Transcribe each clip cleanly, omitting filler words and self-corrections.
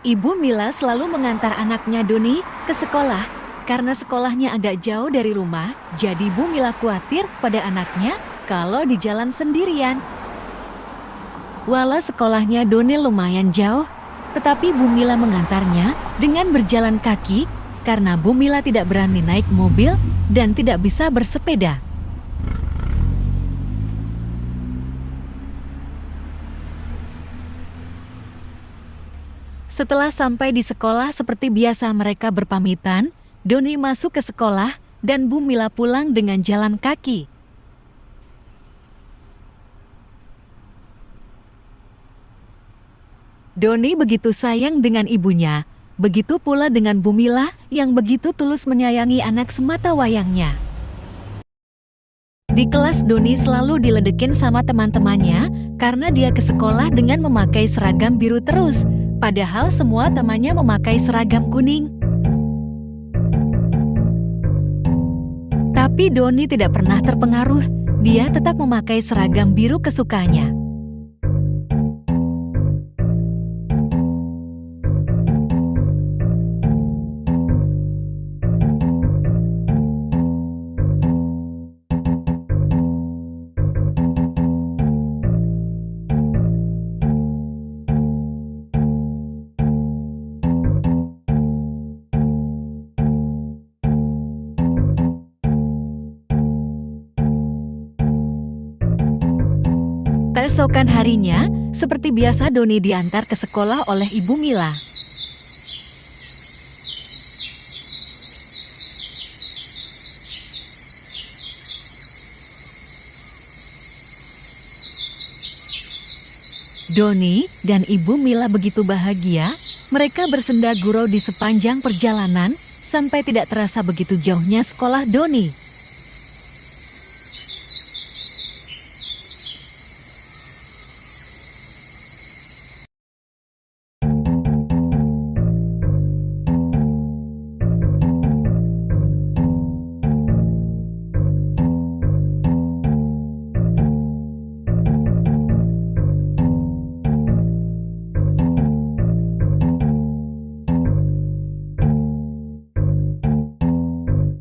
Ibu Mila selalu mengantar anaknya Doni ke sekolah. Karena sekolahnya agak jauh dari rumah, jadi Bu Mila khawatir pada anaknya kalau di jalan sendirian. Walau sekolahnya Doni lumayan jauh, tetapi Bu Mila mengantarnya dengan berjalan kaki karena Bu Mila tidak berani naik mobil dan tidak bisa bersepeda. Setelah sampai di sekolah seperti biasa mereka berpamitan, Doni masuk ke sekolah dan Bu Mila pulang dengan jalan kaki. Doni begitu sayang dengan ibunya, begitu pula dengan Bu Mila yang begitu tulus menyayangi anak semata wayangnya. Di kelas Doni selalu diledekin sama teman-temannya karena dia ke sekolah dengan memakai seragam biru terus, padahal semua temannya memakai seragam kuning. Tapi Doni tidak pernah terpengaruh, dia tetap memakai seragam biru kesukaannya. Keesokan harinya, seperti biasa Doni diantar ke sekolah oleh Ibu Mila. Doni dan Ibu Mila begitu bahagia, mereka bersenda gurau di sepanjang perjalanan, sampai tidak terasa begitu jauhnya sekolah Doni.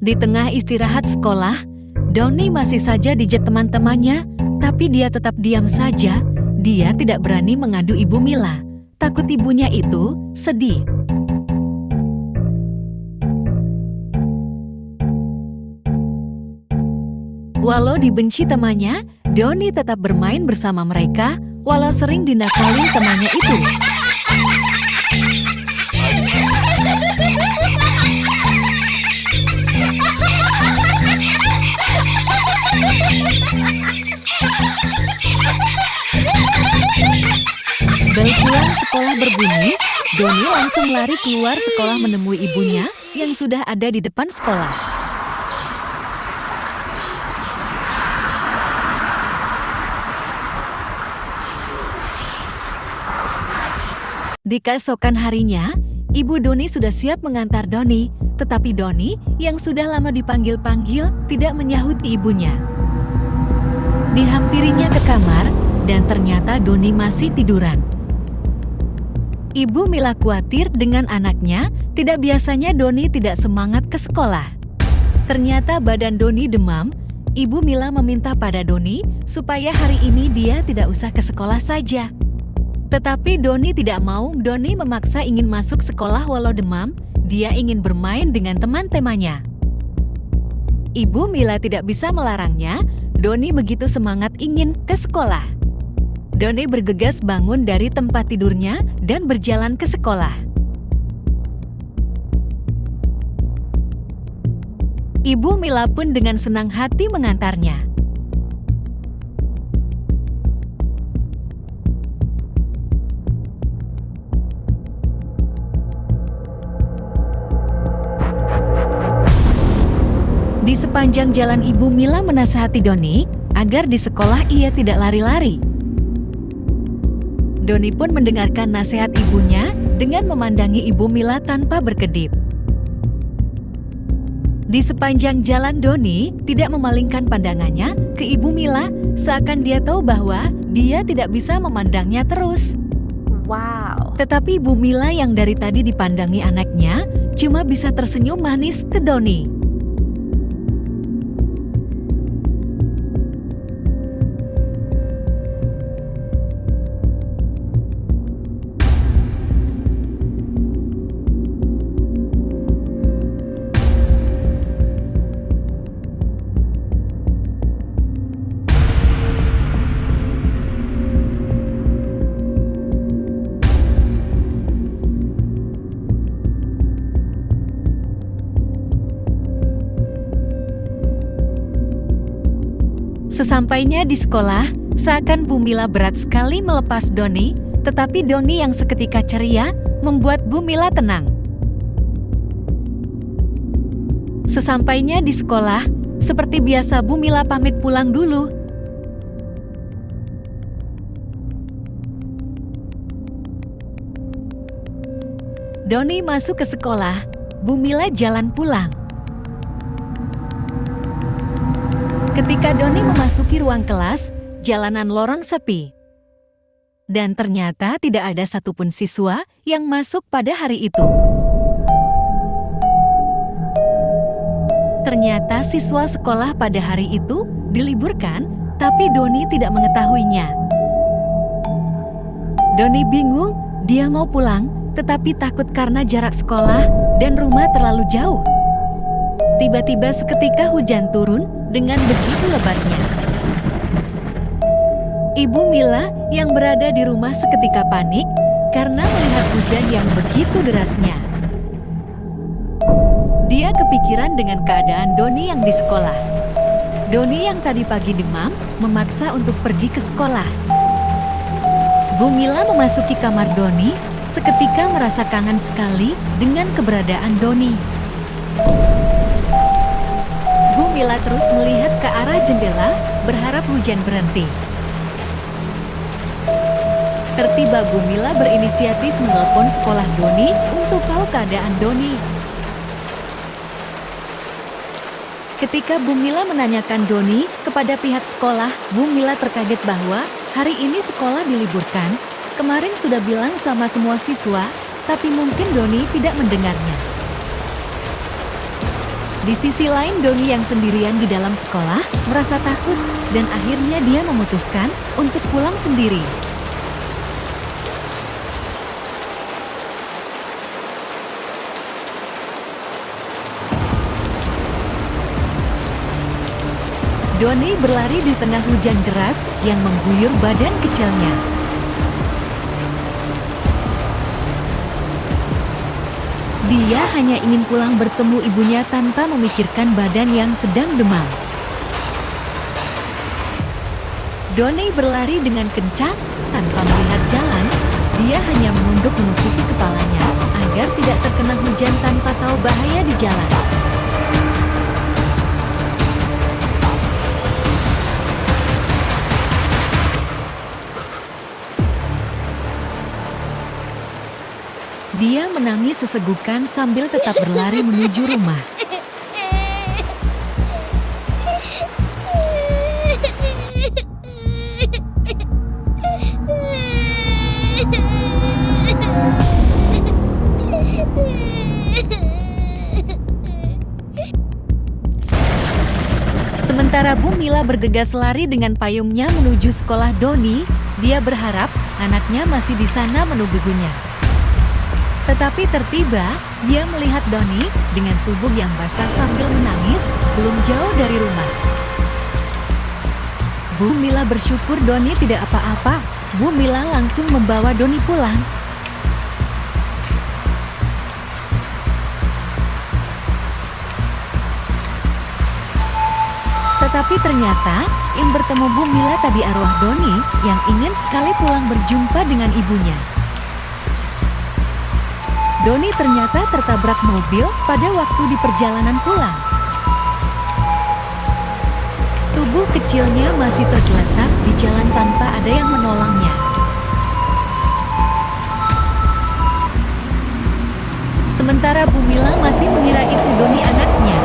Di tengah istirahat sekolah, Doni masih saja dijak teman-temannya, tapi dia tetap diam saja. Dia tidak berani mengadu Ibu Mila, takut ibunya itu sedih. Walau dibenci temannya, Doni tetap bermain bersama mereka, walau sering dinakalin temannya itu. Bel pulang sekolah berbunyi, Doni langsung lari keluar sekolah menemui ibunya yang sudah ada di depan sekolah. Di keesokan harinya, Ibu Doni sudah siap mengantar Doni, tetapi Doni yang sudah lama dipanggil-panggil tidak menyahuti ibunya. Dihampirinya ke kamar, dan ternyata Doni masih tiduran. Ibu Mila khawatir dengan anaknya, tidak biasanya Doni tidak semangat ke sekolah. Ternyata badan Doni demam, Ibu Mila meminta pada Doni supaya hari ini dia tidak usah ke sekolah saja. Tetapi Doni tidak mau. Doni memaksa ingin masuk sekolah walau demam, dia ingin bermain dengan teman-temannya. Ibu Mila tidak bisa melarangnya, Doni begitu semangat ingin ke sekolah. Doni bergegas bangun dari tempat tidurnya dan berjalan ke sekolah. Ibu Mila pun dengan senang hati mengantarnya. Di sepanjang jalan Ibu Mila menasihati Doni agar di sekolah ia tidak lari-lari. Doni pun mendengarkan nasihat ibunya dengan memandangi Ibu Mila tanpa berkedip. Di sepanjang jalan Doni tidak memalingkan pandangannya ke Ibu Mila, seakan dia tahu bahwa dia tidak bisa memandangnya terus. Wow. Tetapi Bu Mila yang dari tadi dipandangi anaknya, cuma bisa tersenyum manis ke Doni. Sesampainya di sekolah, seakan Bu Mila berat sekali melepas Doni, tetapi Doni yang seketika ceria membuat Bu Mila tenang. Sesampainya di sekolah, seperti biasa Bu Mila pamit pulang dulu. Doni masuk ke sekolah, Bu Mila jalan pulang. Ketika Doni memasuki ruang kelas, jalanan lorong sepi. Dan ternyata tidak ada satupun siswa yang masuk pada hari itu. Ternyata siswa sekolah pada hari itu diliburkan, tapi Doni tidak mengetahuinya. Doni bingung, dia mau pulang, tetapi takut karena jarak sekolah dan rumah terlalu jauh. Tiba-tiba seketika hujan turun dengan begitu lebatnya. Ibu Mila yang berada di rumah seketika panik karena melihat hujan yang begitu derasnya. Dia kepikiran dengan keadaan Doni yang di sekolah. Doni yang tadi pagi demam memaksa untuk pergi ke sekolah. Bu Mila memasuki kamar Doni, seketika merasa kangen sekali dengan keberadaan Doni. Bu Mila terus melihat ke arah jendela, berharap hujan berhenti. Tertiba Bu Mila berinisiatif menelpon sekolah Doni untuk tahu keadaan Doni. Ketika Bu Mila menanyakan Doni kepada pihak sekolah, Bu Mila terkaget bahwa hari ini sekolah diliburkan. Kemarin sudah bilang sama semua siswa, tapi mungkin Doni tidak mendengarnya. Di sisi lain, Doni yang sendirian di dalam sekolah merasa takut dan akhirnya dia memutuskan untuk pulang sendiri. Doni berlari di tengah hujan deras yang mengguyur badan kecilnya. Dia hanya ingin pulang bertemu ibunya tanpa memikirkan badan yang sedang demam. Doni berlari dengan kencang tanpa melihat jalan. Dia hanya menunduk menutupi kepalanya agar tidak terkena hujan tanpa tahu bahaya di jalan. Dia menangis sesegukan sambil tetap berlari menuju rumah. Sementara Bu Mila bergegas lari dengan payungnya menuju sekolah Doni, dia berharap anaknya masih di sana menunggunya. Tetapi tertiba, dia melihat Doni dengan tubuh yang basah sambil menangis, belum jauh dari rumah. Bu Mila bersyukur Doni tidak apa-apa. Bu Mila langsung membawa Doni pulang. Tetapi ternyata, yang bertemu Bu Mila tadi arwah Doni yang ingin sekali pulang berjumpa dengan ibunya. Doni ternyata tertabrak mobil pada waktu di perjalanan pulang. Tubuh kecilnya masih tergeletak di jalan tanpa ada yang menolongnya. Sementara Bu Mila masih mengira itu Doni anaknya.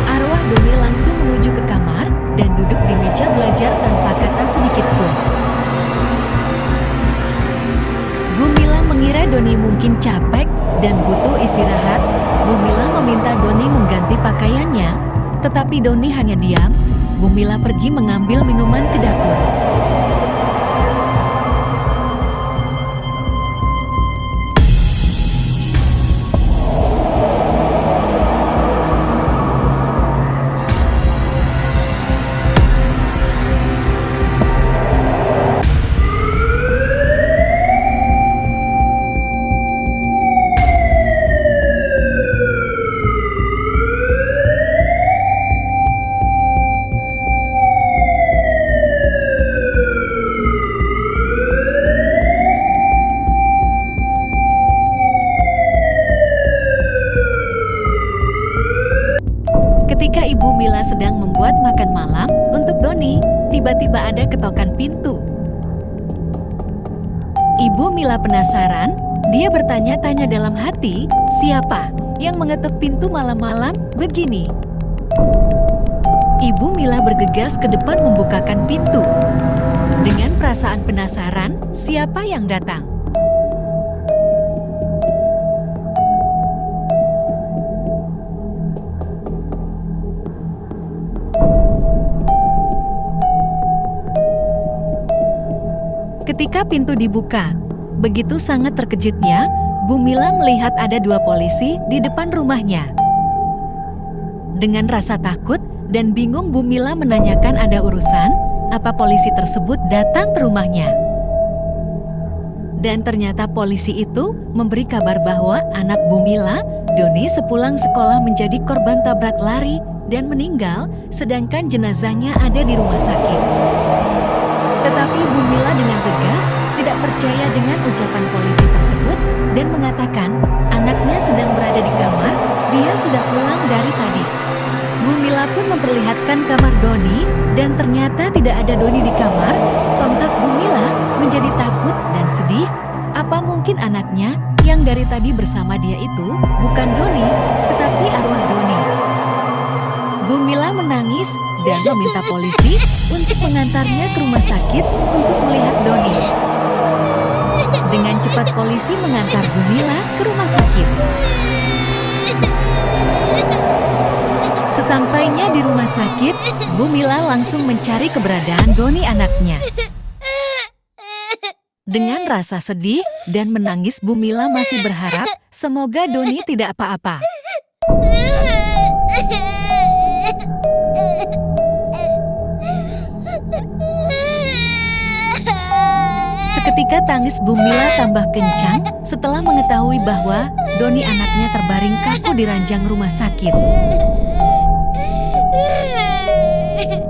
Arwah Doni langsung menuju ke kamar dan duduk di meja belajar tanpa kata sedikit pun. Doni mungkin capek dan butuh istirahat, Bu Mila meminta Doni mengganti pakaiannya, tetapi Doni hanya diam. Bu Mila pergi mengambil minuman ke dapur. Ketika Ibu Mila sedang membuat makan malam untuk Doni, tiba-tiba ada ketokan pintu. Ibu Mila penasaran, dia bertanya-tanya dalam hati, siapa yang mengetuk pintu malam-malam begini? Ibu Mila bergegas ke depan membukakan pintu. Dengan perasaan penasaran, siapa yang datang? Ketika pintu dibuka, begitu sangat terkejutnya, Bu Mila melihat ada 2 polisi di depan rumahnya. Dengan rasa takut dan bingung, Bu Mila menanyakan ada urusan apa polisi tersebut datang ke rumahnya. Dan ternyata polisi itu memberi kabar bahwa anak Bu Mila, Doni, sepulang sekolah menjadi korban tabrak lari dan meninggal, sedangkan jenazahnya ada di rumah sakit. Tetapi Bu Mila dengan tegas tidak percaya dengan ucapan polisi tersebut dan mengatakan anaknya sedang berada di kamar, dia sudah pulang dari tadi. Bu Mila pun memperlihatkan kamar Doni dan ternyata tidak ada Doni di kamar. Sontak Bu Mila menjadi takut dan sedih. Apa mungkin anaknya yang dari tadi bersama dia itu bukan Doni, tetapi arwah Doni? Bu Mila menangis dan meminta polisi untuk mengantarnya ke rumah sakit untuk melihat Doni. Dengan cepat polisi mengantar Bu Mila ke rumah sakit. Sesampainya di rumah sakit, Bu Mila langsung mencari keberadaan Doni anaknya. Dengan rasa sedih dan menangis, Bu Mila masih berharap semoga Doni tidak apa-apa. Seketika tangis Bu Mila tambah kencang setelah mengetahui bahwa Doni anaknya terbaring kaku di ranjang rumah sakit.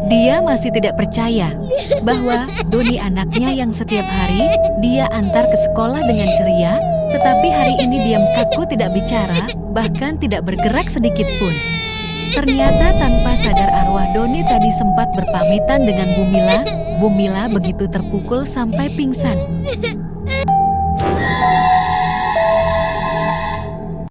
Dia masih tidak percaya bahwa Doni anaknya yang setiap hari dia antar ke sekolah dengan ceria, tetapi hari ini diam kaku, tidak bicara, bahkan tidak bergerak sedikit pun. Ternyata tanpa sadar arwah Doni tadi sempat berpamitan dengan Bu Mila. Bu Mila begitu terpukul sampai pingsan.